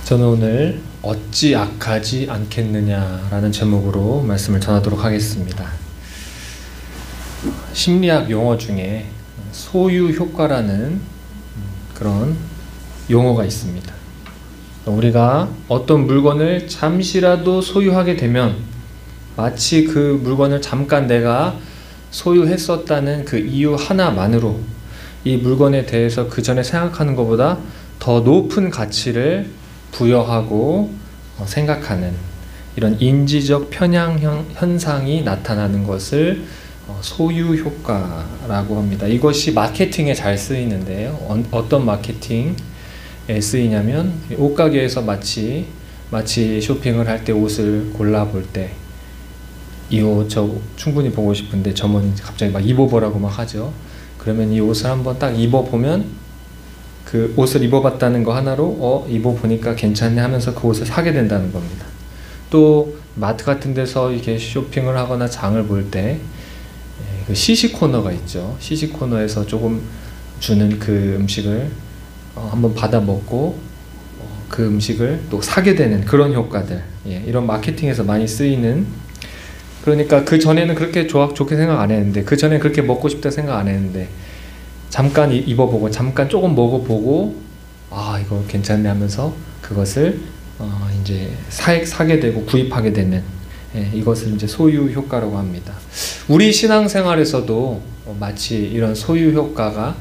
저는 오늘 어찌 악하지 않겠느냐라는 제목으로 말씀을 전하도록 하겠습니다. 심리학 용어 중에 소유 효과라는 그런 용어가 있습니다. 우리가 어떤 물건을 잠시라도 소유하게 되면 마치 그 물건을 잠깐 내가 소유했었다는 그 이유 하나만으로 이 물건에 대해서 그 전에 생각하는 것보다 더 높은 가치를 부여하고 생각하는 이런 인지적 편향 현상이 나타나는 것을 소유 효과라고 합니다. 이것이 마케팅에 잘 쓰이는데요. 어떤 마케팅에 쓰이냐면 옷가게에서 마치 쇼핑을 할 때 옷을 골라볼 때 이 옷 저 충분히 보고 싶은데 점원이 갑자기 막 입어보라고 막 하죠. 그러면 이 옷을 한번 딱 입어보면 그 옷을 입어봤다는 거 하나로 입어보니까 괜찮네 하면서 그 옷을 사게 된다는 겁니다. 또 마트 같은 데서 이렇게 쇼핑을 하거나 장을 볼 때 그 시식 코너가 있죠. 시식 코너에서 조금 주는 그 음식을 한번 받아 먹고 그 음식을 또 사게 되는 그런 효과들, 이런 마케팅에서 많이 쓰이는. 그러니까 그 전에는 그렇게 좋게 생각 안 했는데, 그 전에 그렇게 먹고 싶다 생각 안 했는데 잠깐 입어보고 잠깐 조금 먹어보고 이거 괜찮네 하면서 그것을 이제 사게 되고 구입하게 되는, 이것을 이제 소유 효과라고 합니다. 우리 신앙생활에서도 마치 이런 소유 효과가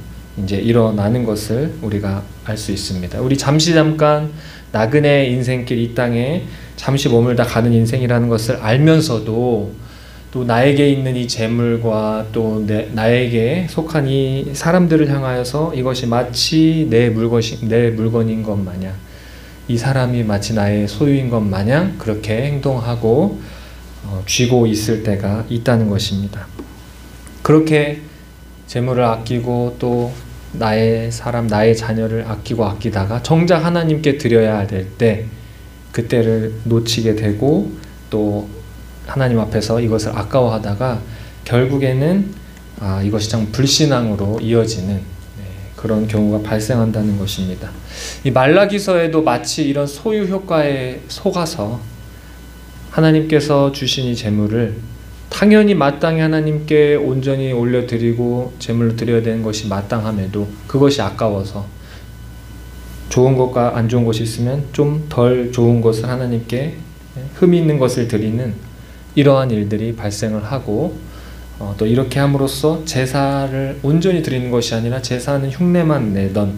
이제 일어나는 것을 우리가 알 수 있습니다. 우리 잠깐 나그네 인생길 이 땅에 잠시 머물다 가는 인생이라는 것을 알면서도 또 나에게 있는 이 재물과 또 나에게 속한 이 사람들을 향하여서 이것이 마치 내 물건인 것 마냥, 이 사람이 마치 나의 소유인 것 마냥 그렇게 행동하고 쥐고 있을 때가 있다는 것입니다. 그렇게 재물을 아끼고 또 나의 자녀를 아끼다가 정작 하나님께 드려야 될 때 그때를 놓치게 되고 또 하나님 앞에서 이것을 아까워하다가 결국에는 이것이 참 불신앙으로 이어지는 그런 경우가 발생한다는 것입니다. 이 말라기서에도 마치 이런 소유 효과에 속아서 하나님께서 주신 이 재물을 당연히 마땅히 하나님께 온전히 올려드리고 재물로 드려야 되는 것이 마땅함에도 그것이 아까워서 좋은 것과 안 좋은 것이 있으면 좀 덜 좋은 것을 하나님께 흠이 있는 것을 드리는 이러한 일들이 발생을 하고 또 이렇게 함으로써 제사를 온전히 드리는 것이 아니라 제사는 흉내만 내던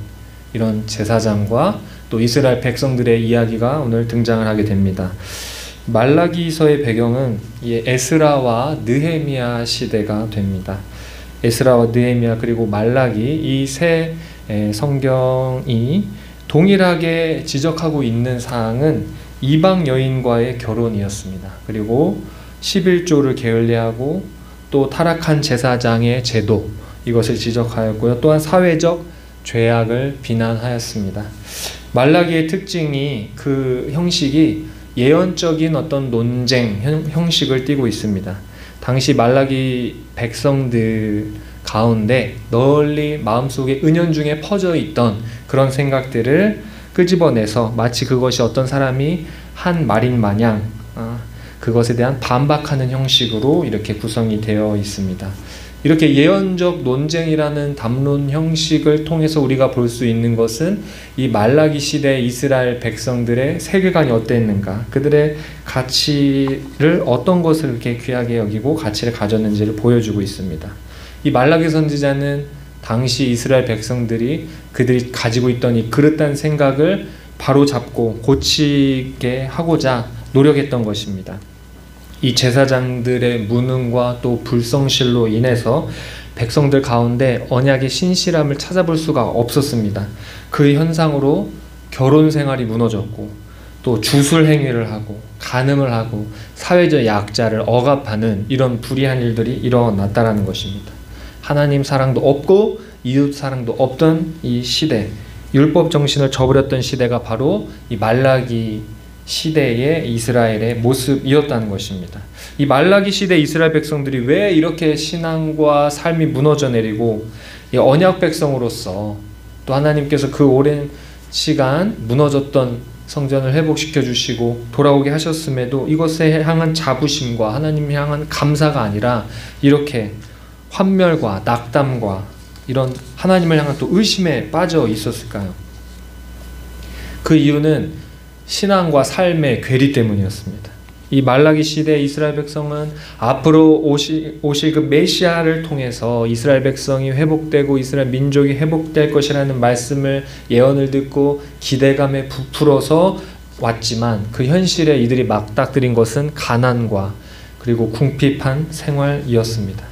이런 제사장과 또 이스라엘 백성들의 이야기가 오늘 등장을 하게 됩니다. 말라기서의 배경은 이 에스라와 느헤미야 시대가 됩니다. 에스라와 느헤미야 그리고 말라기 이 세 성경이 동일하게 지적하고 있는 사항은 이방 여인과의 결혼이었습니다. 그리고 11조를 게을리하고 또 타락한 제사장의 제도, 이것을 지적하였고요. 또한 사회적 죄악을 비난하였습니다. 말라기의 특징이 그 형식이 예언적인 어떤 논쟁 형식을 띠고 있습니다. 당시 말라기 백성들 가운데 널리 마음속에 은연중에 퍼져 있던 그런 생각들을 끄집어내서 마치 그것이 어떤 사람이 한 말인 마냥 그것에 대한 반박하는 형식으로 이렇게 구성이 되어 있습니다. 이렇게 예언적 논쟁이라는 담론 형식을 통해서 우리가 볼 수 있는 것은 이 말라기 시대 이스라엘 백성들의 세계관이 어땠는가, 그들의 가치를 어떤 것을 이렇게 귀하게 여기고 가치를 가졌는지를 보여주고 있습니다. 이 말라기 선지자는 당시 이스라엘 백성들이 그들이 가지고 있던 이 그릇된 생각을 바로잡고 고치게 하고자 노력했던 것입니다. 이 제사장들의 무능과 또 불성실로 인해서 백성들 가운데 언약의 신실함을 찾아볼 수가 없었습니다. 그 현상으로 결혼 생활이 무너졌고 또 주술 행위를 하고 간음을 하고 사회적 약자를 억압하는 이런 불의한 일들이 일어났다는 것입니다. 하나님 사랑도 없고 이웃 사랑도 없던 이 시대, 율법 정신을 저버렸던 시대가 바로 이 말라기 시대의 이스라엘의 모습이었다는 것입니다. 이 말라기 시대 이스라엘 백성들이 왜 이렇게 신앙과 삶이 무너져 내리고 이 언약 백성으로서 또 하나님께서 그 오랜 시간 무너졌던 성전을 회복시켜 주시고 돌아오게 하셨음에도 이것에 향한 자부심과 하나님을 향한 감사가 아니라 이렇게 환멸과 낙담과 이런 하나님을 향한 또 의심에 빠져 있었을까요? 그 이유는 신앙과 삶의 괴리 때문이었습니다. 이 말라기 시대 이스라엘 백성은 앞으로 오실 그 메시아를 통해서 이스라엘 백성이 회복되고 이스라엘 민족이 회복될 것이라는 말씀을 예언을 듣고 기대감에 부풀어서 왔지만 그 현실에 이들이 맞닥뜨린 것은 가난과 그리고 궁핍한 생활이었습니다.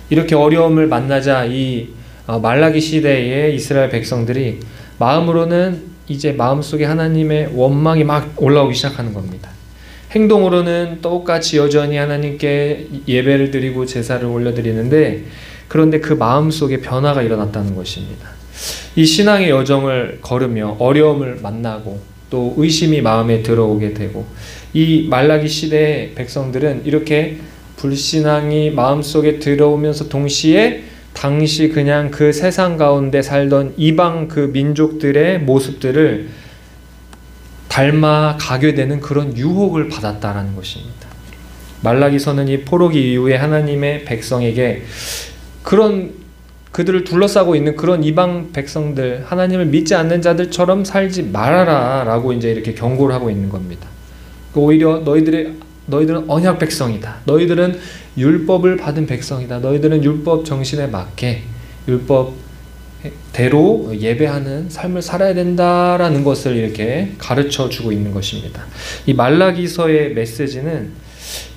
이렇게 어려움을 만나자 이 말라기 시대의 이스라엘 백성들이 마음으로는 이제 마음속에 하나님의 원망이 막 올라오기 시작하는 겁니다. 행동으로는 똑같이 여전히 하나님께 예배를 드리고 제사를 올려드리는데 그런데 그 마음속에 변화가 일어났다는 것입니다. 이 신앙의 여정을 걸으며 어려움을 만나고 또 의심이 마음에 들어오게 되고 이 말라기 시대의 백성들은 이렇게 불신앙이 마음속에 들어오면서 동시에 당시 그냥 그 세상 가운데 살던 이방 그 민족들의 모습들을 닮아가게 되는 그런 유혹을 받았다라는 것입니다. 말라기서는 이 포로기 이후에 하나님의 백성에게 그런 그들을 둘러싸고 있는 그런 이방 백성들, 하나님을 믿지 않는 자들처럼 살지 말아라 라고 이제 이렇게 경고를 하고 있는 겁니다. 오히려 너희들은 언약 백성이다. 너희들은 율법을 받은 백성이다. 너희들은 율법 정신에 맞게 율법대로 예배하는 삶을 살아야 된다라는 것을 이렇게 가르쳐 주고 있는 것입니다. 이 말라기서의 메시지는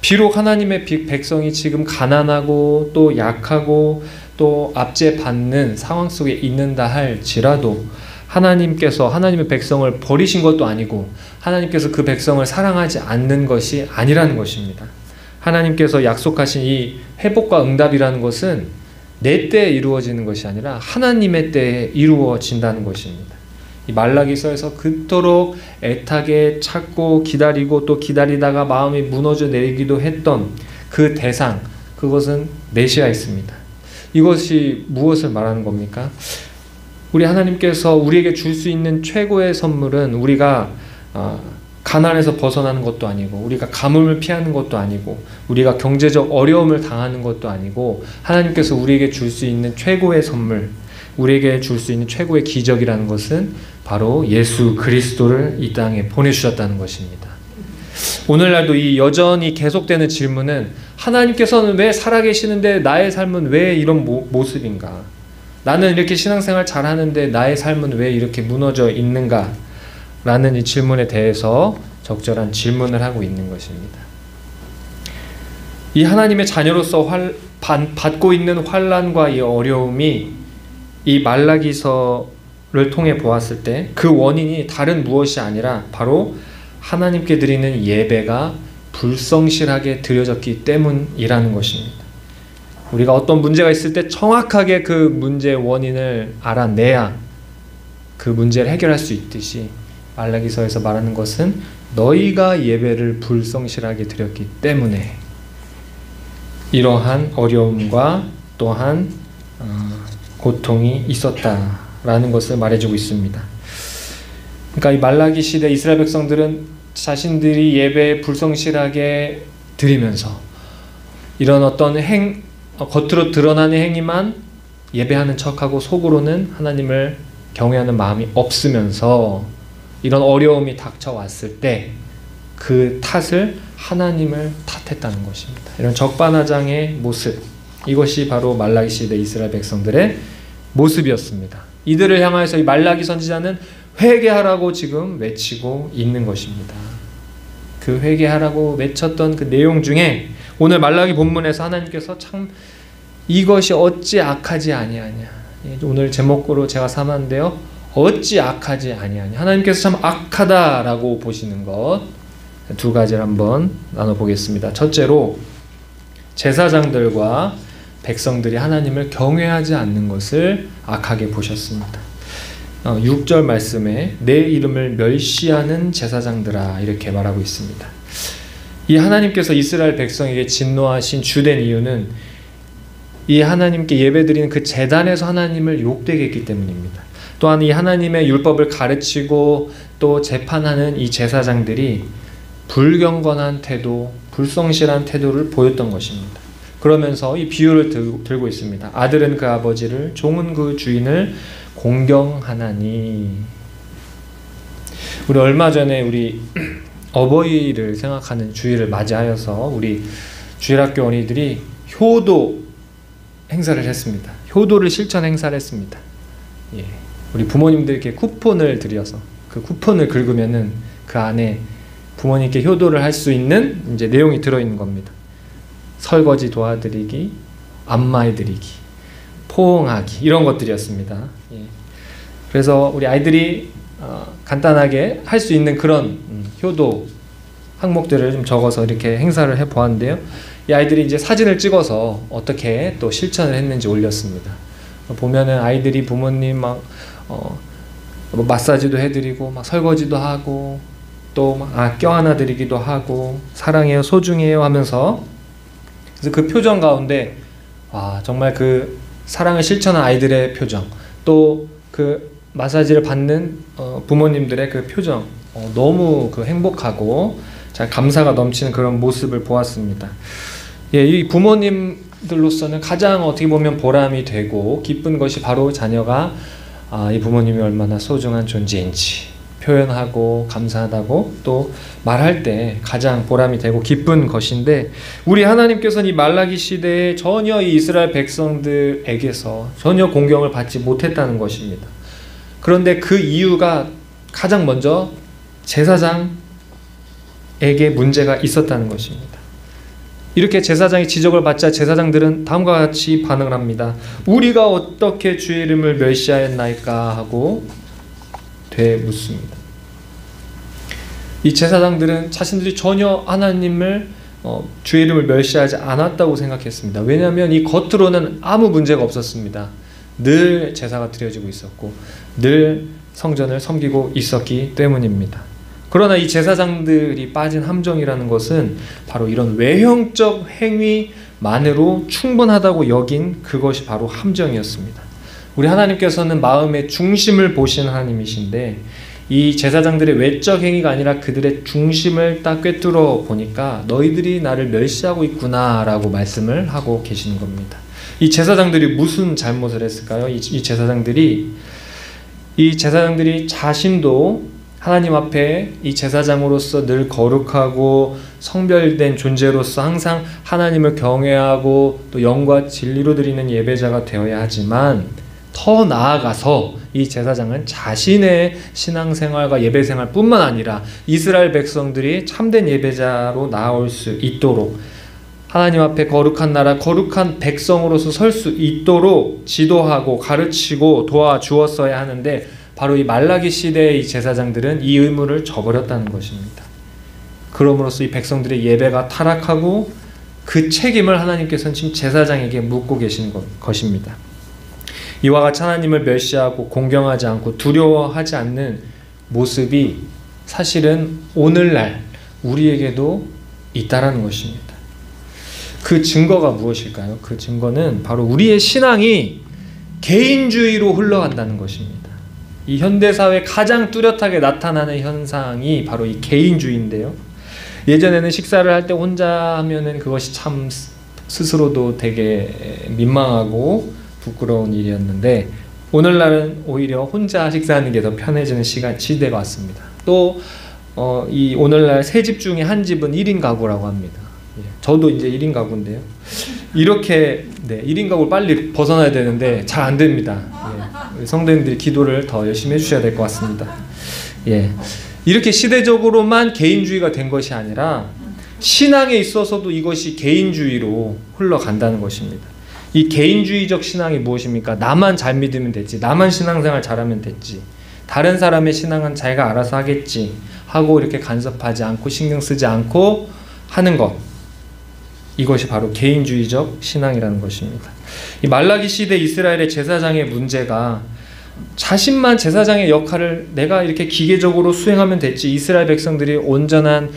비록 하나님의 백성이 지금 가난하고 또 약하고 또 압제받는 상황 속에 있는다 할지라도 하나님께서 하나님의 백성을 버리신 것도 아니고 하나님께서 그 백성을 사랑하지 않는 것이 아니라는 것입니다. 하나님께서 약속하신 이 회복과 응답이라는 것은 내 때에 이루어지는 것이 아니라 하나님의 때에 이루어진다는 것입니다. 이 말라기서에서 그토록 애타게 찾고 기다리고 또 기다리다가 마음이 무너져 내리기도 했던 그 대상, 그것은 메시아였습니다. 이것이 무엇을 말하는 겁니까? 우리 하나님께서 우리에게 줄 수 있는 최고의 선물은 우리가 가난에서 벗어나는 것도 아니고 우리가 가뭄을 피하는 것도 아니고 우리가 경제적 어려움을 당하는 것도 아니고 하나님께서 우리에게 줄 수 있는 최고의 선물, 우리에게 줄 수 있는 최고의 기적이라는 것은 바로 예수 그리스도를 이 땅에 보내주셨다는 것입니다. 오늘날도 이 여전히 계속되는 질문은 하나님께서는 왜 살아계시는데 나의 삶은 왜 이런 모습인가? 나는 이렇게 신앙생활 잘하는데 나의 삶은 왜 이렇게 무너져 있는가? 라는 이 질문에 대해서 적절한 질문을 하고 있는 것입니다. 이 하나님의 자녀로서 받고 있는 환난과 이 어려움이 이 말라기서를 통해 보았을 때 그 원인이 다른 무엇이 아니라 바로 하나님께 드리는 예배가 불성실하게 드려졌기 때문이라는 것입니다. 우리가 어떤 문제가 있을 때 정확하게 그 문제의 원인을 알아내야 그 문제를 해결할 수 있듯이 말라기서에서 말하는 것은 너희가 예배를 불성실하게 드렸기 때문에 이러한 어려움과 또한 고통이 있었다라는 것을 말해주고 있습니다. 그러니까 이 말라기 시대 이스라엘 백성들은 자신들이 예배에 불성실하게 드리면서 이런 어떤 겉으로 드러나는 행위만 예배하는 척하고 속으로는 하나님을 경외하는 마음이 없으면서 이런 어려움이 닥쳐왔을 때 그 탓을 하나님을 탓했다는 것입니다. 이런 적반하장의 모습, 이것이 바로 말라기 시대 이스라엘 백성들의 모습이었습니다. 이들을 향하여서 이 말라기 선지자는 회개하라고 지금 외치고 있는 것입니다. 그 회개하라고 외쳤던 그 내용 중에 오늘 말라기 본문에서 하나님께서 참 이것이 어찌 악하지 아니하냐, 오늘 제목으로 제가 삼았는데요, 어찌 악하지 아니하냐, 하나님께서 참 악하다라고 보시는 것 두 가지를 한번 나눠보겠습니다. 첫째로 제사장들과 백성들이 하나님을 경외하지 않는 것을 악하게 보셨습니다. 6절 말씀에 내 이름을 멸시하는 제사장들아 이렇게 말하고 있습니다. 이 하나님께서 이스라엘 백성에게 진노하신 주된 이유는 이 하나님께 예배드리는 그 제단에서 하나님을 욕되게 했기 때문입니다. 또한 이 하나님의 율법을 가르치고 또 재판하는 이 제사장들이 불경건한 태도, 불성실한 태도를 보였던 것입니다. 그러면서 이 비유를 들고 있습니다. 아들은 그 아버지를, 종은 그 주인을 공경하나니. 우리 얼마 전에 우리 어버이를 생각하는 주일을 맞이하여서 우리 주일학교 어린이들이 효도 행사를 했습니다. 효도를 실천 행사를 했습니다. 예. 우리 부모님들께 쿠폰을 드려서 그 쿠폰을 긁으면은 그 안에 부모님께 효도를 할 수 있는 이제 내용이 들어있는 겁니다. 설거지 도와드리기, 안마해드리기, 포옹하기 이런 것들이었습니다. 예. 그래서 우리 아이들이 간단하게 할 수 있는 그런 효도 항목들을 좀 적어서 이렇게 행사를 해 보았는데요. 이 아이들이 이제 사진을 찍어서 어떻게 또 실천을 했는지 올렸습니다. 보면은 아이들이 부모님 막 마사지도 해드리고 막 설거지도 하고 또 막 껴안아 드리기도 하고 사랑해요, 소중해요 하면서, 그래서 그 표정 가운데 정말 그 사랑을 실천한 아이들의 표정, 또 그 마사지를 받는 부모님들의 그 표정, 너무 그 행복하고 잘 감사가 넘치는 그런 모습을 보았습니다. 예, 이 부모님들로서는 가장 어떻게 보면 보람이 되고 기쁜 것이 바로 자녀가 이 부모님이 얼마나 소중한 존재인지 표현하고 감사하다고 또 말할 때 가장 보람이 되고 기쁜 것인데, 우리 하나님께서는 이 말라기 시대에 전혀 이 이스라엘 백성들에게서 전혀 공경을 받지 못했다는 것입니다. 그런데 그 이유가 가장 먼저 제사장에게 문제가 있었다는 것입니다. 이렇게 제사장이 지적을 받자 제사장들은 다음과 같이 반응을 합니다. 우리가 어떻게 주의 이름을 멸시하였나이까 하고 되묻습니다. 이 제사장들은 자신들이 전혀 하나님을 주의 이름을 멸시하지 않았다고 생각했습니다. 왜냐하면 이 겉으로는 아무 문제가 없었습니다. 늘 제사가 드려지고 있었고 늘 성전을 섬기고 있었기 때문입니다. 그러나 이 제사장들이 빠진 함정이라는 것은 바로 이런 외형적 행위만으로 충분하다고 여긴 그것이 바로 함정이었습니다. 우리 하나님께서는 마음의 중심을 보시는 하나님이신데, 이 제사장들의 외적 행위가 아니라 그들의 중심을 딱 꿰뚫어 보니까 너희들이 나를 멸시하고 있구나 라고 말씀을 하고 계시는 겁니다. 이 제사장들이 무슨 잘못을 했을까요? 이 제사장들이 자신도 하나님 앞에 이 제사장으로서 늘 거룩하고 성별된 존재로서 항상 하나님을 경외하고 또 영과 진리로 드리는 예배자가 되어야 하지만, 더 나아가서 이 제사장은 자신의 신앙생활과 예배생활 뿐만 아니라 이스라엘 백성들이 참된 예배자로 나올 수 있도록, 하나님 앞에 거룩한 나라, 거룩한 백성으로서 설 수 있도록 지도하고 가르치고 도와주었어야 하는데, 바로 이 말라기 시대의 이 제사장들은 이 의무를 저버렸다는 것입니다. 그럼으로써 이 백성들의 예배가 타락하고 그 책임을 하나님께서는 지금 제사장에게 묻고 계시는 것입니다. 이와 같이 하나님을 멸시하고 공경하지 않고 두려워하지 않는 모습이 사실은 오늘날 우리에게도 있다라는 것입니다. 그 증거가 무엇일까요? 그 증거는 바로 우리의 신앙이 개인주의로 흘러간다는 것입니다. 이 현대사회에 가장 뚜렷하게 나타나는 현상이 바로 이 개인주의인데요. 예전에는 식사를 할 때 혼자 하면은 그것이 참 스스로도 되게 민망하고 부끄러운 일이었는데, 오늘날은 오히려 혼자 식사하는 게 더 편해지는 시대가 왔습니다. 또 이 오늘날 세 집 중에 한 집은 1인 가구라고 합니다. 저도 이제 1인 가구인데요. 이렇게 1인 가구를 빨리 벗어나야 되는데 잘 안 됩니다. 성도님들이 기도를 더 열심히 해주셔야 될 것 같습니다. 이렇게 시대적으로만 개인주의가 된 것이 아니라 신앙에 있어서도 이것이 개인주의로 흘러간다는 것입니다. 이 개인주의적 신앙이 무엇입니까? 나만 잘 믿으면 됐지, 나만 신앙생활 잘하면 됐지, 다른 사람의 신앙은 자기가 알아서 하겠지 하고 이렇게 간섭하지 않고 신경 쓰지 않고 하는 것, 이것이 바로 개인주의적 신앙이라는 것입니다. 이 말라기 시대 이스라엘의 제사장의 문제가 자신만 제사장의 역할을 내가 이렇게 기계적으로 수행하면 됐지, 이스라엘 백성들이 온전한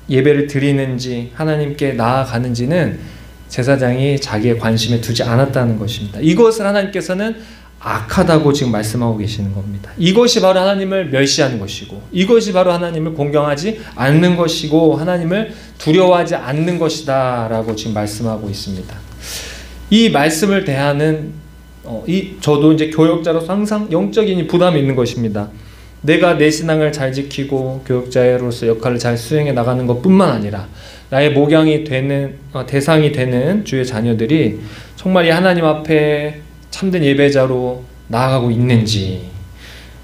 예배를 드리는지 하나님께 나아가는지는 제사장이 자기의 관심에 두지 않았다는 것입니다. 이것을 하나님께서는 악하다고 지금 말씀하고 계시는 겁니다. 이것이 바로 하나님을 멸시하는 것이고, 이것이 바로 하나님을 공경하지 않는 것이고, 하나님을 두려워하지 않는 것이다 라고 지금 말씀하고 있습니다. 이 말씀을 대하는 저도 이제 교역자로서 항상 영적인 부담이 있는 것입니다. 내가 내 신앙을 잘 지키고 교역자로서 역할을 잘 수행해 나가는 것뿐만 아니라 나의 목양이 되는 대상이 되는 주의 자녀들이 정말 이 하나님 앞에 참된 예배자로 나아가고 있는지,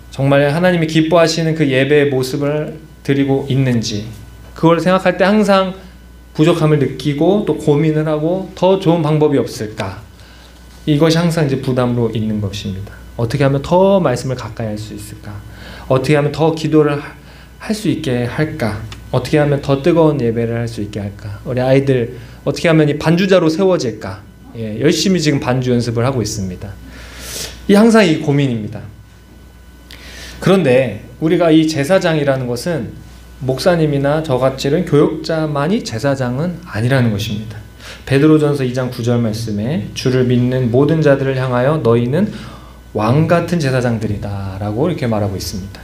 정말 하나님이 기뻐하시는 그 예배의 모습을 드리고 있는지, 그걸 생각할 때 항상 부족함을 느끼고 또 고민을 하고 더 좋은 방법이 없을까, 이것이 항상 이제 부담으로 있는 것입니다. 어떻게 하면 더 말씀을 가까이 할 수 있을까, 어떻게 하면 더 기도를 할 수 있게 할까, 어떻게 하면 더 뜨거운 예배를 할 수 있게 할까, 우리 아이들 어떻게 하면 이 반주자로 세워질까, 열심히 지금 반주 연습을 하고 있습니다. 항상 이 고민입니다. 그런데 우리가 이 제사장이라는 것은 목사님이나 저같이 이런 교역자만이 제사장은 아니라는 것입니다. 베드로전서 2장 9절 말씀에 주를 믿는 모든 자들을 향하여 너희는 왕같은 제사장들이다 라고 이렇게 말하고 있습니다.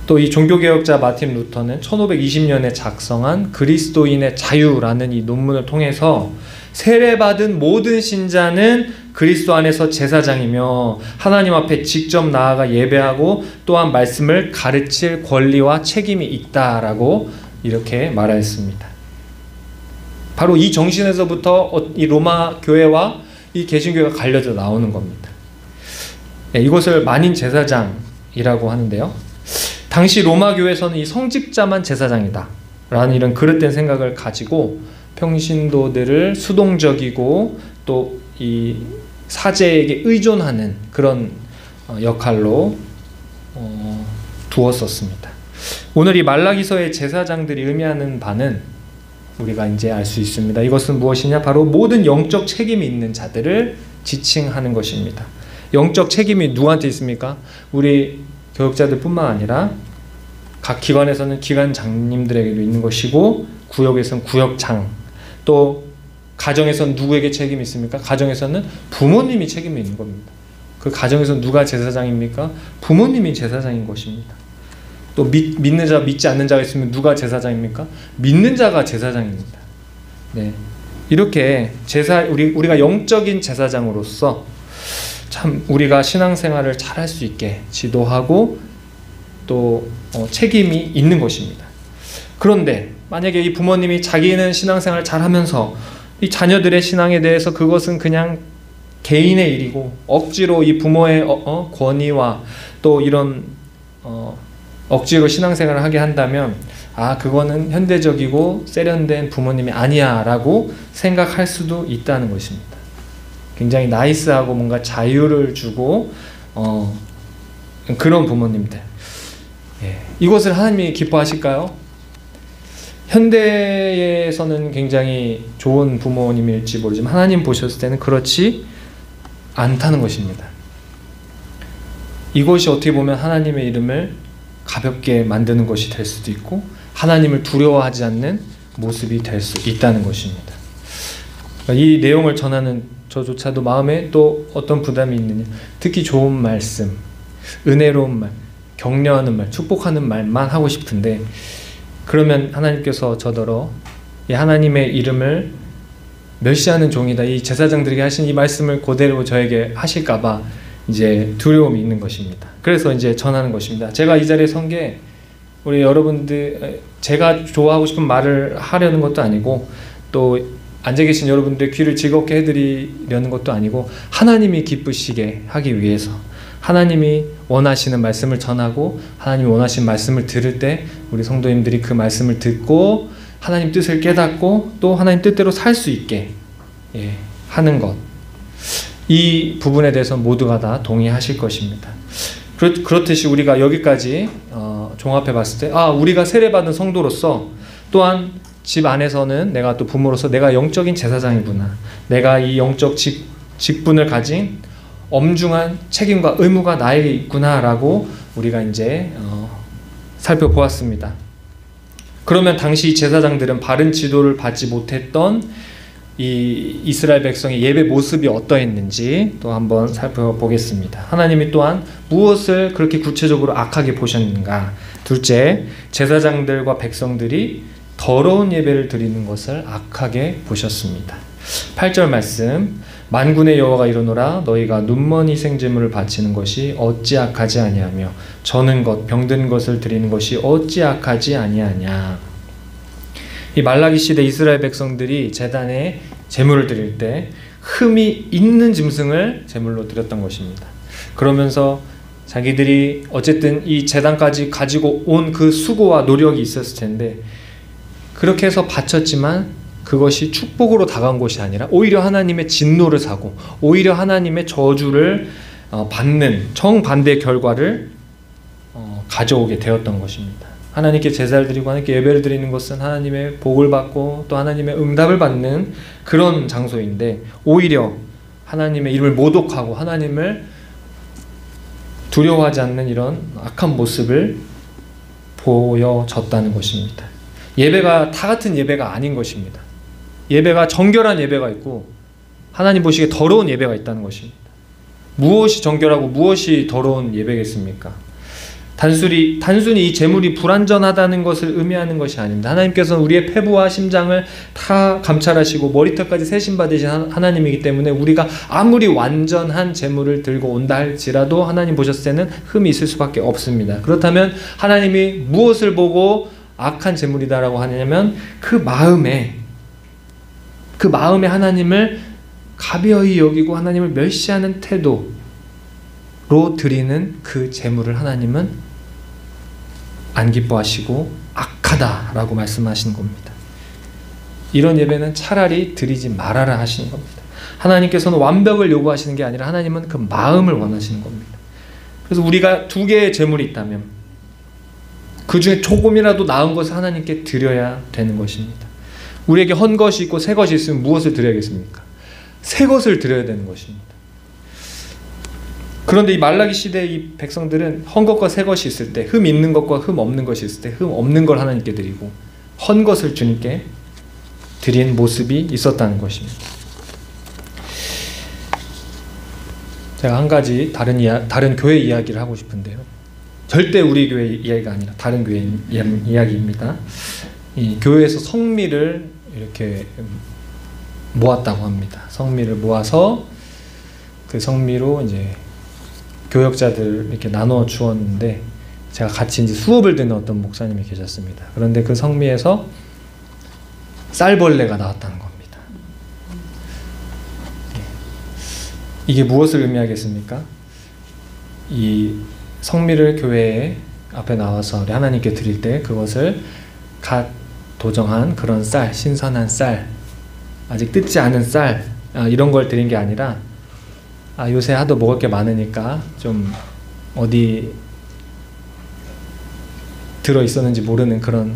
또 이 종교개혁자 마틴 루터는 1520년에 작성한 그리스도인의 자유라는 이 논문을 통해서 세례받은 모든 신자는 그리스도 안에서 제사장이며 하나님 앞에 직접 나아가 예배하고 또한 말씀을 가르칠 권리와 책임이 있다라고 이렇게 말하였습니다. 바로 이 정신에서부터 이 로마 교회와 이 개신교회가 갈려져 나오는 겁니다. 이것을 만인 제사장이라고 하는데요. 당시 로마 교회에서는 이 성직자만 제사장이다 라는 이런 그릇된 생각을 가지고 평신도들을 수동적이고 또 이 사제에게 의존하는 그런 역할로 두었었습니다. 오늘 이 말라기서의 제사장들이 의미하는 바는 우리가 이제 알 수 있습니다. 이것은 무엇이냐? 바로 모든 영적 책임이 있는 자들을 지칭하는 것입니다. 영적 책임이 누구한테 있습니까? 우리 교역자들 뿐만 아니라 각 기관에서는 기관장님들에게도 있는 것이고, 구역에서는 구역장, 또 가정에서는 누구에게 책임이 있습니까? 가정에서는 부모님이 책임이 있는 겁니다. 그 가정에서 누가 제사장입니까? 부모님이 제사장인 것입니다. 또 믿는 자, 믿지 않는 자가 있으면 누가 제사장입니까? 믿는 자가 제사장입니다. 네, 이렇게 우리가 영적인 제사장으로서 참 우리가 신앙생활을 잘 할 수 있게 지도하고 또 책임이 있는 것입니다. 그런데 만약에 이 부모님이 자기는 신앙생활을 잘 하면서 이 자녀들의 신앙에 대해서 그것은 그냥 개인의 일이고 억지로 이 부모의 권위와 또 이런 억지로 신앙생활을 하게 한다면 그거는 현대적이고 세련된 부모님이 아니야 라고 생각할 수도 있다는 것입니다. 굉장히 나이스하고 뭔가 자유를 주고 그런 부모님들, 이것을 하나님이 기뻐하실까요? 현대에서는 굉장히 좋은 부모님일지 모르지만 하나님 보셨을 때는 그렇지 않다는 것입니다. 이것이 어떻게 보면 하나님의 이름을 가볍게 만드는 것이 될 수도 있고 하나님을 두려워하지 않는 모습이 될 수 있다는 것입니다. 이 내용을 전하는 저조차도 마음에 또 어떤 부담이 있느냐, 듣기 좋은 말씀, 은혜로운 말, 격려하는 말, 축복하는 말만 하고 싶은데, 그러면 하나님께서 저더러 이 하나님의 이름을 멸시하는 종이다, 이 제사장들에게 하신 이 말씀을 그대로 저에게 하실까봐 이제 두려움이 있는 것입니다. 그래서 이제 전하는 것입니다. 제가 이 자리에 선 게 우리 여러분들, 제가 좋아하고 싶은 말을 하려는 것도 아니고 또 앉아 계신 여러분들의 귀를 즐겁게 해드리려는 것도 아니고 하나님이 기쁘시게 하기 위해서, 하나님이 원하시는 말씀을 전하고 하나님이 원하시는 말씀을 들을 때 우리 성도님들이 그 말씀을 듣고 하나님 뜻을 깨닫고 또 하나님 뜻대로 살 수 있게 하는 것, 이 부분에 대해서 모두가 다 동의하실 것입니다. 그렇듯이 우리가 여기까지 종합해 봤을 때 우리가 세례받은 성도로서 또한 집 안에서는 내가 또 부모로서 내가 영적인 제사장이구나, 내가 이 영적 직분을 가진 엄중한 책임과 의무가 나에게 있구나 라고 우리가 이제 살펴보았습니다. 그러면 당시 제사장들은 바른 지도를 받지 못했던 이 이스라엘 백성의 예배 모습이 어떠했는지 또 한번 살펴보겠습니다. 하나님이 또한 무엇을 그렇게 구체적으로 악하게 보셨는가? 둘째, 제사장들과 백성들이 더러운 예배를 드리는 것을 악하게 보셨습니다. 8절 말씀, 만군의 여호와가 이르노라 너희가 눈먼 희생제물을 바치는 것이 어찌 악하지 아니하며 저는 것 병든 것을 드리는 것이 어찌 악하지 아니하냐. 이 말라기 시대 이스라엘 백성들이 제단에 제물을 드릴 때 흠이 있는 짐승을 제물로 드렸던 것입니다. 그러면서 자기들이 어쨌든 이 제단까지 가지고 온 그 수고와 노력이 있었을 텐데 그렇게 해서 바쳤지만 그것이 축복으로 다가온 것이 아니라 오히려 하나님의 진노를 사고 오히려 하나님의 저주를 받는 정반대의 결과를 가져오게 되었던 것입니다. 하나님께 제사를 드리고 하나님께 예배를 드리는 것은 하나님의 복을 받고 또 하나님의 응답을 받는 그런 장소인데 오히려 하나님의 이름을 모독하고 하나님을 두려워하지 않는 이런 악한 모습을 보여졌다는 것입니다. 예배가 다 같은 예배가 아닌 것입니다. 예배가 정결한 예배가 있고 하나님 보시기에 더러운 예배가 있다는 것입니다. 무엇이 정결하고 무엇이 더러운 예배겠습니까? 단순히 이 제물이 불완전하다는 것을 의미하는 것이 아닙니다. 하나님께서는 우리의 폐부와 심장을 다 감찰하시고 머리털까지 세심받으신 하나님이기 때문에 우리가 아무리 완전한 제물을 들고 온다 할지라도 하나님 보셨을 때는 흠이 있을 수밖에 없습니다. 그렇다면 하나님이 무엇을 보고 악한 제물이다라고 하냐면 그 마음에 하나님을 가벼이 여기고 하나님을 멸시하는 태도로 드리는 그 제물을 하나님은 안 기뻐하시고 악하다라고 말씀하시는 겁니다. 이런 예배는 차라리 드리지 말아라 하시는 겁니다. 하나님께서는 완벽을 요구하시는 게 아니라 하나님은 그 마음을 원하시는 겁니다. 그래서 우리가 두 개의 제물이 있다면 그 중에 조금이라도 나은 것을 하나님께 드려야 되는 것입니다. 우리에게 헌 것이 있고 새 것이 있으면 무엇을 드려야겠습니까? 새 것을 드려야 되는 것입니다. 그런데 이 말라기 시대의 이 백성들은 헌 것과 새 것이 있을 때 흠 있는 것과 흠 없는 것이 있을 때 흠 없는 걸 하나님께 드리고 헌 것을 주님께 드린 모습이 있었다는 것입니다. 제가 한 가지 다른 교회 이야기를 하고 싶은데요. 절대 우리 교회 이야기가 아니라 다른 교회 이야기입니다. 이 교회에서 성미를 이렇게 모았다고 합니다. 성미를 모아서 그 성미로 이제 교역자들 이렇게 나누어 주었는데 제가 같이 이제 수업을 듣는 어떤 목사님이 계셨습니다. 그런데 그 성미에서 쌀벌레가 나왔다는 겁니다. 이게 무엇을 의미하겠습니까? 이 성미를 교회 앞에 나와서 하나님께 드릴 때 그것을 갓 도정한 그런 쌀, 신선한 쌀, 아직 뜯지 않은 쌀 이런 걸 드린 게 아니라 요새 하도 먹을 게 많으니까 좀 어디 들어있었는지 모르는 그런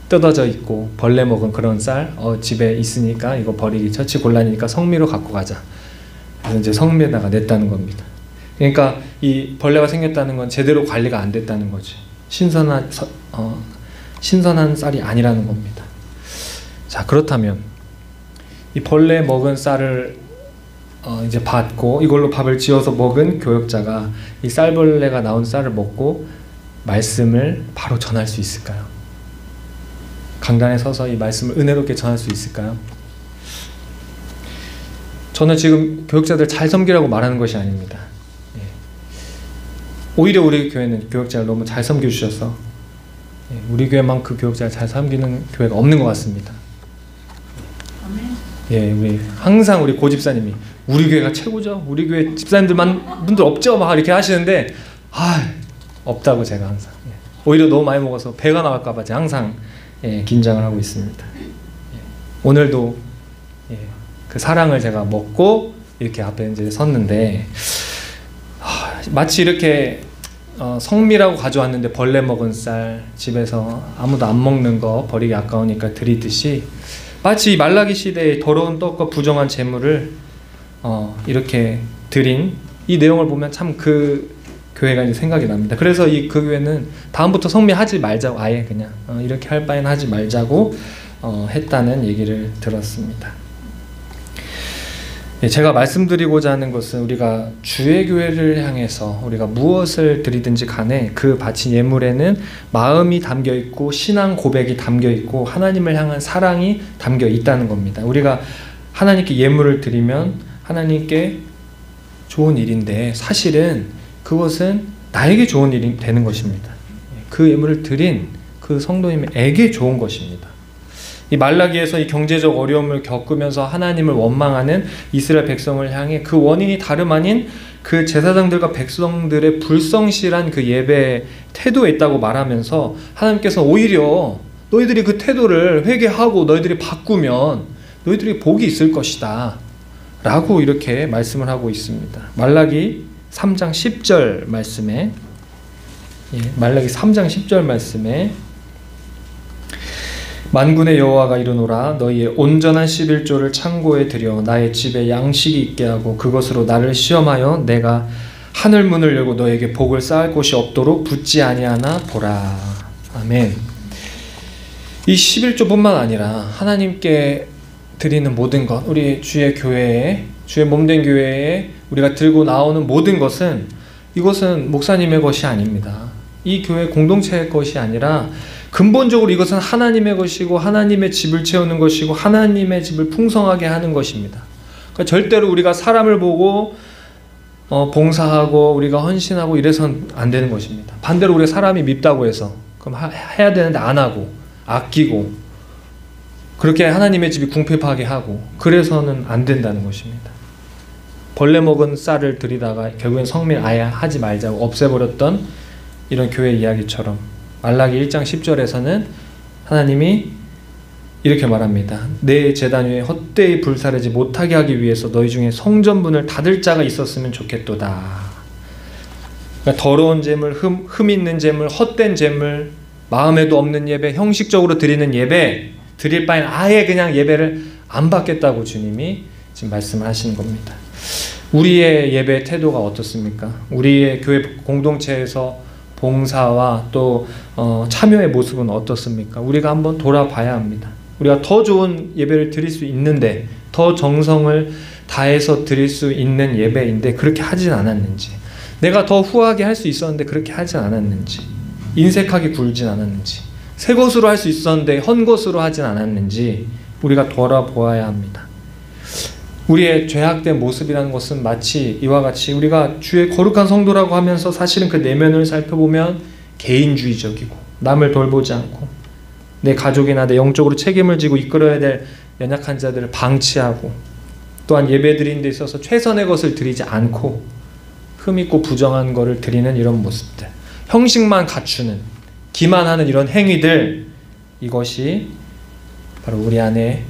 뜯어져 있고 벌레 먹은 그런 쌀 집에 있으니까 이거 버리기 처치 곤란이니까 성미로 갖고 가자. 그래서 이제 성미에다가 냈다는 겁니다. 그러니까 이 벌레가 생겼다는 건 제대로 관리가 안 됐다는 거죠. 신선한 쌀이 아니라는 겁니다. 자, 그렇다면 이 벌레 먹은 쌀을 이제 받고 이걸로 밥을 지어서 먹은 교역자가 이 쌀벌레가 나온 쌀을 먹고 말씀을 바로 전할 수 있을까요? 강단에 서서 이 말씀을 은혜롭게 전할 수 있을까요? 저는 지금 교역자들 잘 섬기라고 말하는 것이 아닙니다. 오히려 우리 교회는 교역자를 너무 잘 섬겨주셔서 우리 교회만 그 교역자를 잘 섬기는 교회가 없는 것 같습니다. 우리 항상 우리 고집사님이 우리 교회가 최고죠. 우리 교회 집사님들만 분들 없죠. 막 이렇게 하시는데 없다고 제가 항상 오히려 너무 많이 먹어서 배가 나갈까봐 제가 항상 긴장을 하고 있습니다. 오늘도 그 사랑을 제가 먹고 이렇게 앞에 이제 섰는데 마치 이렇게 성미라고 가져왔는데 벌레 먹은 쌀 집에서 아무도 안 먹는 거 버리기 아까우니까 드리듯이 마치 말라기 시대의 더러운 떡과 부정한 재물을 이렇게 드린 이 내용을 보면 참 그 교회가 이제 생각이 납니다. 그래서 그 교회는 다음부터 성미하지 말자고 아예 그냥 이렇게 할 바에는 하지 말자고 했다는 얘기를 들었습니다. 제가 말씀드리고자 하는 것은 우리가 주의 교회를 향해서 우리가 무엇을 드리든지 간에 그 바친 예물에는 마음이 담겨 있고 신앙 고백이 담겨 있고 하나님을 향한 사랑이 담겨 있다는 겁니다. 우리가 하나님께 예물을 드리면 하나님께 좋은 일인데 사실은 그것은 나에게 좋은 일이 되는 것입니다. 그 예물을 드린 그 성도님에게 좋은 것입니다. 이 말라기에서 이 경제적 어려움을 겪으면서 하나님을 원망하는 이스라엘 백성을 향해 그 원인이 다름 아닌 그 제사장들과 백성들의 불성실한 그 예배 태도에 있다고 말하면서 하나님께서 오히려 너희들이 그 태도를 회개하고 너희들이 바꾸면 너희들이 복이 있을 것이다 라고 이렇게 말씀을 하고 있습니다. 말라기 3장 10절 말씀에 말라기 3장 10절 말씀에 만군의 여호와가 이르노라 너희의 온전한 11조를 창고에 들여 나의 집에 양식이 있게 하고 그것으로 나를 시험하여 내가 하늘 문을 열고 너에게 복을 쌓을 곳이 없도록 붙지 아니하나 보라. 아멘. 이 11조뿐만 아니라 하나님께 드리는 모든 것, 우리 주의 교회에, 주의 몸된 교회에 우리가 들고 나오는 모든 것은 이것은 목사님의 것이 아닙니다. 이 교회 공동체의 것이 아니라 근본적으로 이것은 하나님의 것이고 하나님의 집을 채우는 것이고 하나님의 집을 풍성하게 하는 것입니다. 그러니까 절대로 우리가 사람을 보고 봉사하고 우리가 헌신하고 이래서는 안 되는 것입니다. 반대로 우리가 사람이 밉다고 해서 그럼 해야 되는데 안 하고 아끼고 그렇게 하나님의 집이 궁핍하게 하고 그래서는 안 된다는 것입니다. 벌레 먹은 쌀을 들이다가 결국엔 성밀 아예 하지 말자고 없애버렸던 이런 교회 이야기처럼 말라기 1장 10절에서는 하나님이 이렇게 말합니다. 내 제단 위에 헛되이 불사르지 못하게 하기 위해서 너희 중에 성전문을 닫을 자가 있었으면 좋겠도다. 그러니까 더러운 재물, 흠 있는 재물, 헛된 재물, 마음에도 없는 예배, 형식적으로 드리는 예배 드릴 바엔 아예 그냥 예배를 안 받겠다고 주님이 지금 말씀을 하시는 겁니다. 우리의 예배 태도가 어떻습니까? 우리의 교회 공동체에서 봉사와 또 참여의 모습은 어떻습니까? 우리가 한번 돌아봐야 합니다. 우리가 더 좋은 예배를 드릴 수 있는데 더 정성을 다해서 드릴 수 있는 예배인데 그렇게 하진 않았는지, 내가 더 후하게 할 수 있었는데 그렇게 하진 않았는지, 인색하게 굴진 않았는지, 새 것으로 할 수 있었는데 헌 것으로 하진 않았는지 우리가 돌아보아야 합니다. 우리의 죄악된 모습이라는 것은 마치 이와 같이 우리가 주의 거룩한 성도라고 하면서 사실은 그 내면을 살펴보면 개인주의적이고 남을 돌보지 않고 내 가족이나 내 영적으로 책임을 지고 이끌어야 될 연약한 자들을 방치하고 또한 예배드리는 데 있어서 최선의 것을 드리지 않고 흠있고 부정한 것을 드리는 이런 모습들, 형식만 갖추는 기만하는 이런 행위들, 이것이 바로 우리 안에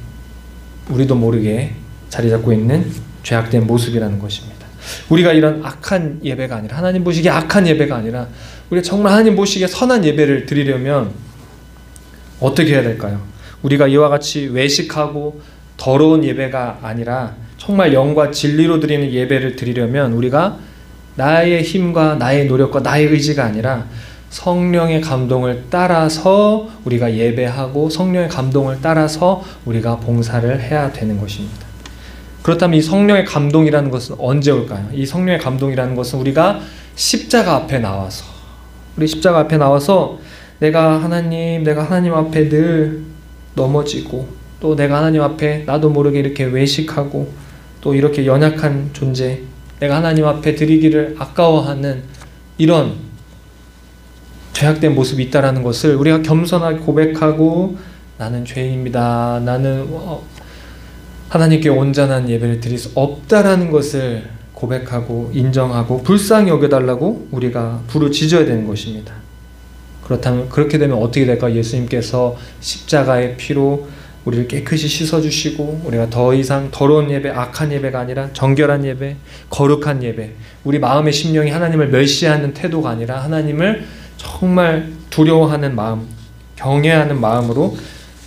우리도 모르게 자리 잡고 있는 죄악된 모습이라는 것입니다. 우리가 이런 악한 예배가 아니라, 하나님 보시기에 악한 예배가 아니라 우리가 정말 하나님 보시기에 선한 예배를 드리려면 어떻게 해야 될까요? 우리가 이와 같이 외식하고 더러운 예배가 아니라 정말 영과 진리로 드리는 예배를 드리려면 우리가 나의 힘과 나의 노력과 나의 의지가 아니라 성령의 감동을 따라서 우리가 예배하고 성령의 감동을 따라서 우리가 봉사를 해야 되는 것입니다. 그렇다면 이 성령의 감동이라는 것은 언제 올까요? 이 성령의 감동이라는 것은 우리가 십자가 앞에 나와서, 우리 십자가 앞에 나와서 내가 하나님 앞에 늘 넘어지고 또 내가 하나님 앞에 나도 모르게 이렇게 외식하고 또 이렇게 연약한 존재, 내가 하나님 앞에 드리기를 아까워하는 이런 죄악된 모습이 있다라는 것을 우리가 겸손하게 고백하고 나는 죄인입니다. 나는 하나님께 온전한 예배를 드릴 수 없다라는 것을 고백하고 인정하고 불쌍히 여겨달라고 우리가 부르짖어야 되는 것입니다. 그렇다면 그렇게 되면 어떻게 될까? 예수님께서 십자가의 피로 우리를 깨끗이 씻어주시고 우리가 더 이상 더러운 예배, 악한 예배가 아니라 정결한 예배, 거룩한 예배, 우리 마음의 심령이 하나님을 멸시하는 태도가 아니라 하나님을 정말 두려워하는 마음, 경외하는 마음으로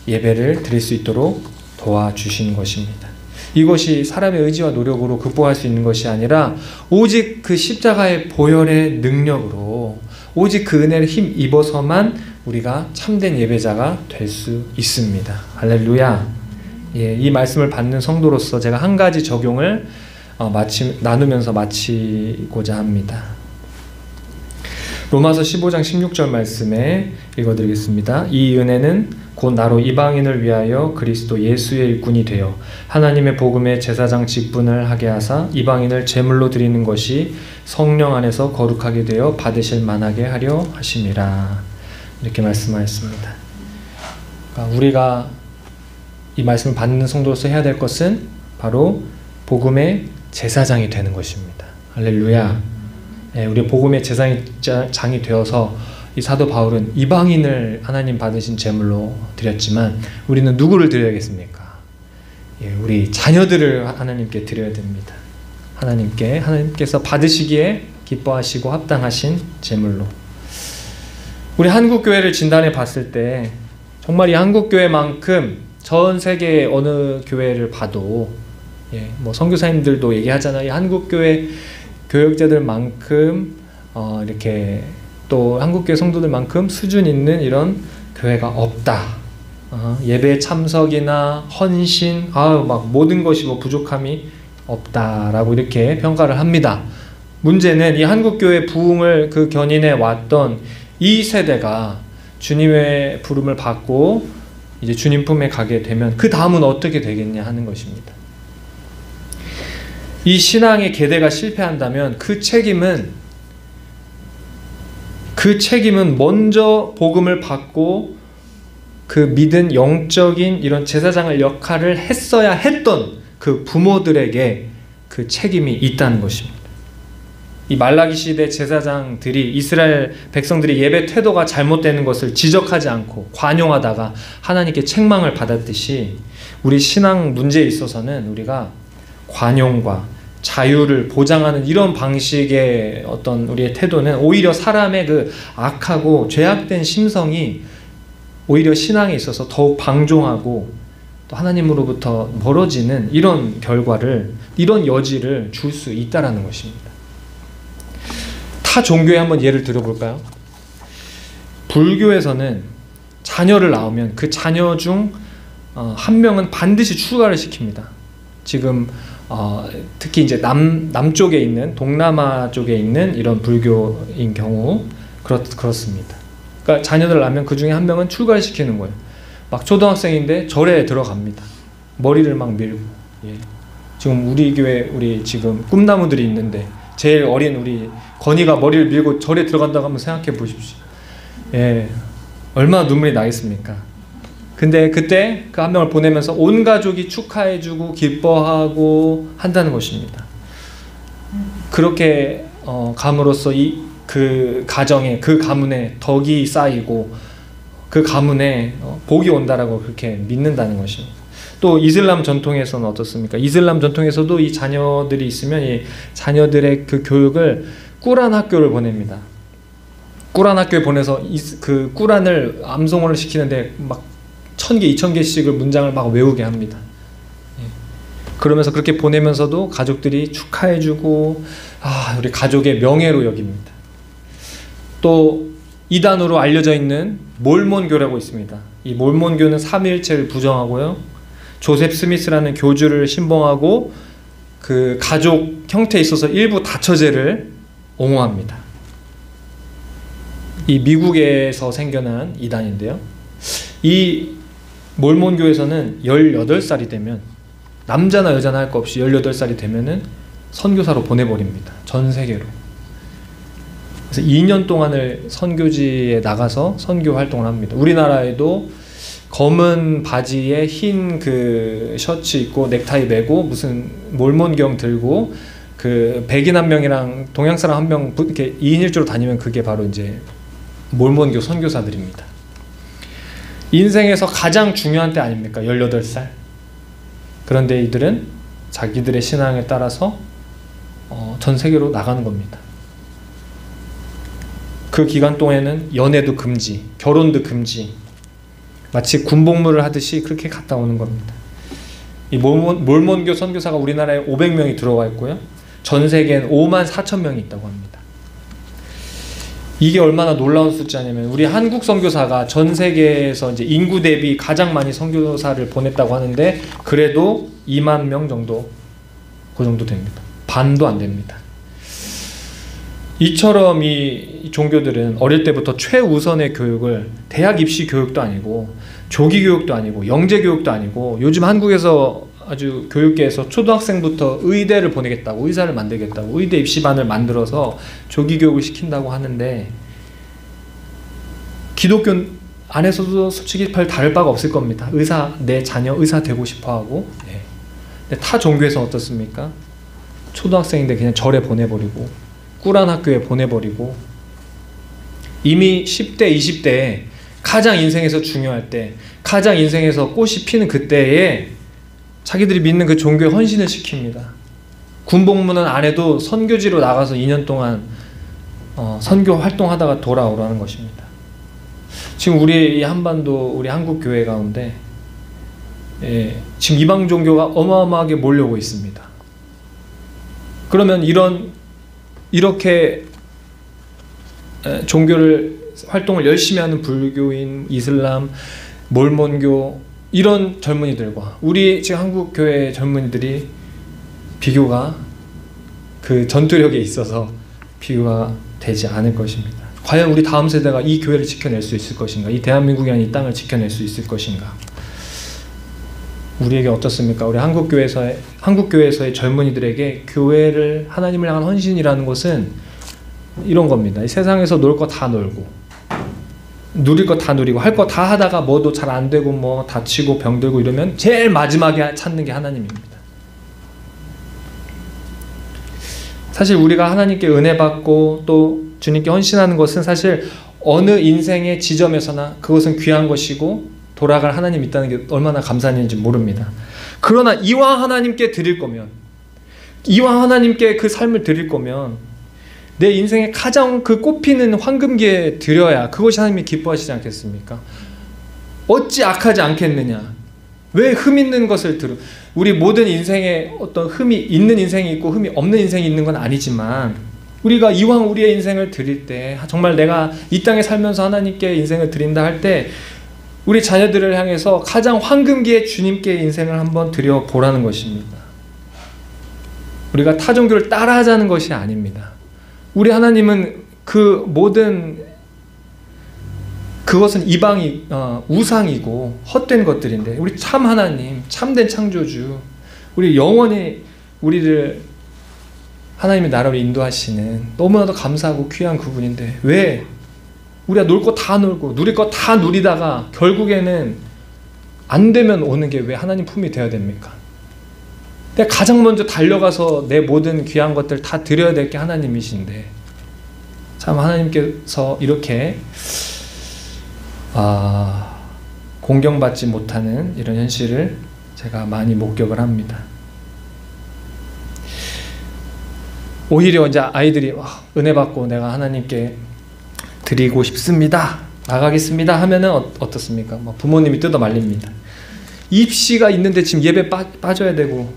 예배를 드릴 수 있도록 도와주시는 것입니다. 이것이 사람의 의지와 노력으로 극복할 수 있는 것이 아니라 오직 그 십자가의 보혈의 능력으로 오직 그 은혜를 힘입어서만 우리가 참된 예배자가 될 수 있습니다. 할렐루야. 이 말씀을 받는 성도로서 제가 한 가지 적용을 나누면서 마치고자 합니다. 로마서 15장 16절 말씀에 읽어드리겠습니다. 이 은혜는 곧 나로 이방인을 위하여 그리스도 예수의 일꾼이 되어 하나님의 복음의 제사장 직분을 하게 하사 이방인을 제물로 드리는 것이 성령 안에서 거룩하게 되어 받으실 만하게 하려 하심이라. 이렇게 말씀하였습니다. 그러니까 우리가 이 말씀을 받는 성도로서 해야 될 것은 바로 복음의 제사장이 되는 것입니다. 할렐루야. 우리 복음의 제사장이 되어서 이 사도 바울은 이방인을 하나님 받으신 제물로 드렸지만 우리는 누구를 드려야겠습니까? 우리 자녀들을 하나님께 드려야 됩니다. 하나님께서 받으시기에 기뻐하시고 합당하신 제물로. 우리 한국교회를 진단해 봤을 때 정말 이 한국교회만큼 전 세계 어느 교회를 봐도 뭐 선교사님들도 얘기하잖아요. 이 한국교회 교역자들만큼 이렇게 또 한국교회 성도들만큼 수준 있는 이런 교회가 없다. 예배 참석이나 헌신, 막 모든 것이 뭐 부족함이 없다라고 이렇게 평가를 합니다. 문제는 이 한국교회 부흥을 그 견인해 왔던 이 세대가 주님의 부름을 받고 이제 주님 품에 가게 되면 그 다음은 어떻게 되겠냐 하는 것입니다. 이 신앙의 계대가 실패한다면 그 책임은 먼저 복음을 받고 그 믿은 영적인 이런 제사장을 역할을 했어야 했던 그 부모들에게 그 책임이 있다는 것입니다. 이 말라기 시대 제사장들이 이스라엘 백성들이 예배 태도가 잘못되는 것을 지적하지 않고 관용하다가 하나님께 책망을 받았듯이 우리 신앙 문제에 있어서는 우리가 관용과 자유를 보장하는 이런 방식의 어떤 우리의 태도는 오히려 사람의 그 악하고 죄악된 심성이 오히려 신앙에 있어서 더욱 방종하고 또 하나님으로부터 멀어지는 이런 결과를, 이런 여지를 줄 수 있다라는 것입니다. 타 종교에 한번 예를 들어볼까요? 불교에서는 자녀를 낳으면 그 자녀 중 한 명은 반드시 출가를 시킵니다. 지금 특히 이제 남쪽에 있는 동남아 쪽에 있는 이런 불교인 경우 그렇습니다. 그러니까 자녀들 낳으면 그 중에 한 명은 출가를 시키는 거예요. 막 초등학생인데 절에 들어갑니다. 머리를 막 밀고. 지금 우리 교회 우리 지금 꿈나무들이 있는데 제일 어린 우리 건이가 머리를 밀고 절에 들어간다고 한번 생각해 보십시오. 얼마나 눈물이 나겠습니까? 근데 그때 그 한 명을 보내면서 온 가족이 축하해주고 기뻐하고 한다는 것입니다. 그렇게 감으로써 그 가정에, 그 가문에 덕이 쌓이고 그 가문에 복이 온다라고 그렇게 믿는다는 것입니다. 또 이슬람 전통에서는 어떻습니까? 이슬람 전통에서도 이 자녀들이 있으면 이 자녀들의 그 교육을 꾸란 학교를 보냅니다. 꾸란 학교에 보내서 그 꾸란을 암송을 시키는데 막 1000개, 2000개씩을 문장을 막 외우게 합니다. 그러면서 그렇게 보내면서도 가족들이 축하해주고 우리 가족의 명예로 여깁니다. 또 이단으로 알려져 있는 몰몬교라고 있습니다. 이 몰몬교는 삼위일체를 부정하고요. 조셉 스미스라는 교주를 신봉하고 그 가족 형태에 있어서 일부 다처제를 옹호합니다. 이 미국에서 생겨난 이단인데요. 이 몰몬교에서는 18살이 되면 남자나 여자나 할 것 없이 18살이 되면은 선교사로 보내버립니다. 전 세계로. 그래서 2년 동안을 선교지에 나가서 선교 활동을 합니다. 우리나라에도 검은 바지에 흰 그 셔츠 입고 넥타이 매고 무슨 몰몬경 들고 그 백인 한 명이랑 동양 사람 한 명 이렇게 2인 1조로 다니면 그게 바로 이제 몰몬교 선교사들입니다. 인생에서 가장 중요한 때 아닙니까? 18살. 그런데 이들은 자기들의 신앙에 따라서 전 세계로 나가는 겁니다. 그 기간 동안에는 연애도 금지, 결혼도 금지, 마치 군복무를 하듯이 그렇게 갔다 오는 겁니다. 이 몰몬교 선교사가 우리나라에 500명이 들어와 있고요. 전 세계엔 54,000명이 있다고 합니다. 이게 얼마나 놀라운 숫자냐면 우리 한국 선교사가 전 세계에서 이제 인구 대비 가장 많이 선교사를 보냈다고 하는데 그래도 2만 명 정도 그 정도 됩니다. 반도 안 됩니다. 이처럼 이 종교들은 어릴 때부터 최우선의 교육을 대학 입시 교육도 아니고 조기 교육도 아니고 영재 교육도 아니고 요즘 한국에서 아주 교육계에서 초등학생부터 의대를 보내겠다고 의사를 만들겠다고 의대 입시반을 만들어서 조기 교육을 시킨다고 하는데 기독교 안에서도 솔직히 별 다를 바가 없을 겁니다. 내 자녀 의사 되고 싶어하고. 근데 타 종교에서는 어떻습니까? 초등학생인데 그냥 절에 보내버리고 꿀한 학교에 보내버리고 이미 10대 20대에 가장 인생에서 중요할 때 가장 인생에서 꽃이 피는 그때에 자기들이 믿는 그 종교에 헌신을 시킵니다. 군복무는 안 해도 선교지로 나가서 2년 동안 선교 활동하다가 돌아오라는 것입니다. 지금 우리 이 한반도 우리 한국 교회 가운데 지금 이방 종교가 어마어마하게 몰려오고 있습니다. 그러면 이렇게 종교를 활동을 열심히 하는 불교인, 이슬람, 몰몬교 이런 젊은이들과 우리 지금 한국 교회 젊은이들이 비교가 그 전투력에 있어서 비교가 되지 않을 것입니다. 과연 우리 다음 세대가 이 교회를 지켜낼 수 있을 것인가? 이 대한민국이 아닌 이 땅을 지켜낼 수 있을 것인가? 우리에게 어떻습니까? 우리 한국교회에서의 젊은이들에게 교회를 하나님을 향한 헌신이라는 것은 이런 겁니다. 이 세상에서 놀 거 다 놀고 누릴 거 다 누리고 할 거 다 하다가 뭐도 잘 안 되고 뭐 다치고 병들고 이러면 제일 마지막에 찾는 게 하나님입니다. 사실 우리가 하나님께 은혜 받고 또 주님께 헌신하는 것은 사실 어느 인생의 지점에서나 그것은 귀한 것이고 돌아갈 하나님 있다는 게 얼마나 감사한 일인지 모릅니다. 그러나 이왕 하나님께 드릴 거면 이왕 하나님께 그 삶을 드릴 거면 내 인생에 가장 그 꽃피는 황금기에 드려야 그것이 하나님이 기뻐하시지 않겠습니까? 어찌 악하지 않겠느냐? 왜 흠 있는 것을 우리 모든 인생에 어떤 흠이 있는 인생이 있고 흠이 없는 인생이 있는 건 아니지만 우리가 이왕 우리의 인생을 드릴 때 정말 내가 이 땅에 살면서 하나님께 인생을 드린다 할 때 우리 자녀들을 향해서 가장 황금기에 주님께 인생을 한번 드려보라는 것입니다. 우리가 타 종교를 따라하자는 것이 아닙니다. 우리 하나님은 그 모든 그것은 우상이고 헛된 것들인데 우리 참 하나님, 참된 창조주, 우리 영원히 우리를 하나님의 나라로 인도하시는 너무나도 감사하고 귀한 그분인데 왜 우리가 놀 거 다 놀고 누릴 거 다 누리다가 결국에는 안 되면 오는 게 왜 하나님 품이 되어야 됩니까? 내가 가장 먼저 달려가서 내 모든 귀한 것들 다 드려야 될 게 하나님이신데 참 하나님께서 이렇게 공경받지 못하는 이런 현실을 제가 많이 목격을 합니다. 오히려 이제 아이들이 은혜 받고 내가 하나님께 드리고 싶습니다. 나가겠습니다 하면은 어떻습니까? 부모님이 뜯어 말립니다. 입시가 있는데 지금 예배 빠져야 되고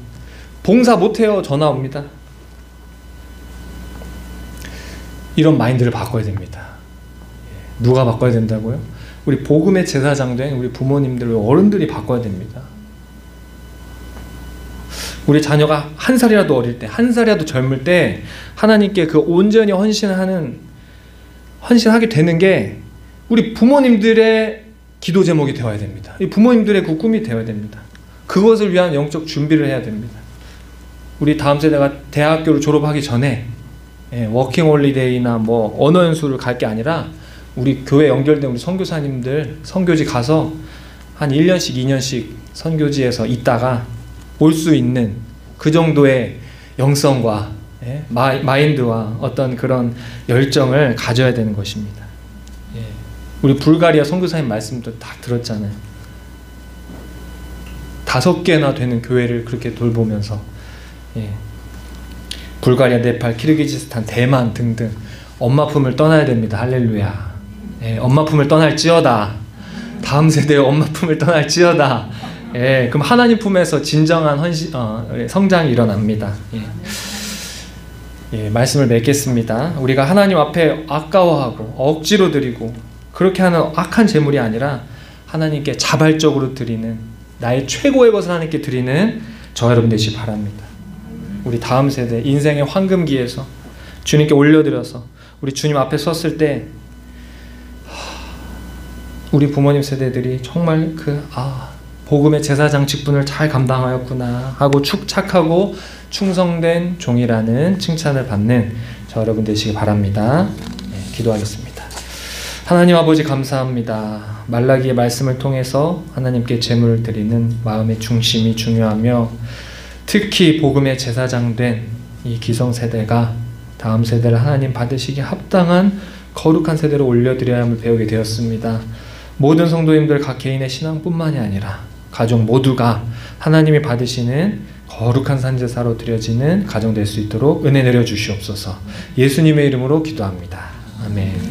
봉사 못해요. 전화 옵니다. 이런 마인드를 바꿔야 됩니다. 누가 바꿔야 된다고요? 우리 복음의 제사장 된 우리 부모님들, 어른들이 바꿔야 됩니다. 우리 자녀가 한 살이라도 어릴 때, 한 살이라도 젊을 때 하나님께 그 온전히 헌신하게 되는 게 우리 부모님들의 기도 제목이 되어야 됩니다. 이 부모님들의 그 꿈이 되어야 됩니다. 그것을 위한 영적 준비를 해야 됩니다. 우리 다음 세대가 대학교를 졸업하기 전에 워킹홀리데이나 뭐 언어연수를 갈 게 아니라 우리 교회 연결된 우리 선교사님들 선교지 가서 한 1년씩 2년씩 선교지에서 있다가 올 수 있는 그 정도의 영성과 마인드와 어떤 그런 열정을 가져야 되는 것입니다. 우리 불가리아 선교사님 말씀도 다 들었잖아요. 5개나 되는 교회를 그렇게 돌보면서 불가리아, 네팔, 키르기즈스탄, 대만 등등 엄마 품을 떠나야 됩니다. 할렐루야. 엄마 품을 떠날지어다. 다음 세대의 엄마 품을 떠날지어다. 그럼 하나님 품에서 진정한 성장이 일어납니다. 말씀을 맺겠습니다. 우리가 하나님 앞에 아까워하고 억지로 드리고 그렇게 하는 악한 제물이 아니라 하나님께 자발적으로 드리는, 나의 최고의 것을 하나님께 드리는 저 여러분 되시기 바랍니다. 우리 다음 세대 인생의 황금기에서 주님께 올려드려서 우리 주님 앞에 섰을 때 우리 부모님 세대들이 정말 복음의 제사장 직분을 잘 감당하였구나 하고 착하고 충성된 종이라는 칭찬을 받는 저 여러분 되시기 바랍니다. 기도하겠습니다. 하나님 아버지 감사합니다. 말라기의 말씀을 통해서 하나님께 제물을 드리는 마음의 중심이 중요하며, 특히 복음의 제사장 된 이 기성세대가 다음 세대를 하나님 받으시기 합당한 거룩한 세대로 올려드려야 함을 배우게 되었습니다. 모든 성도님들 각 개인의 신앙뿐만이 아니라 가족 모두가 하나님이 받으시는 거룩한 산제사로 드려지는 가정 될 수 있도록 은혜 내려 주시옵소서. 예수님의 이름으로 기도합니다. 아멘.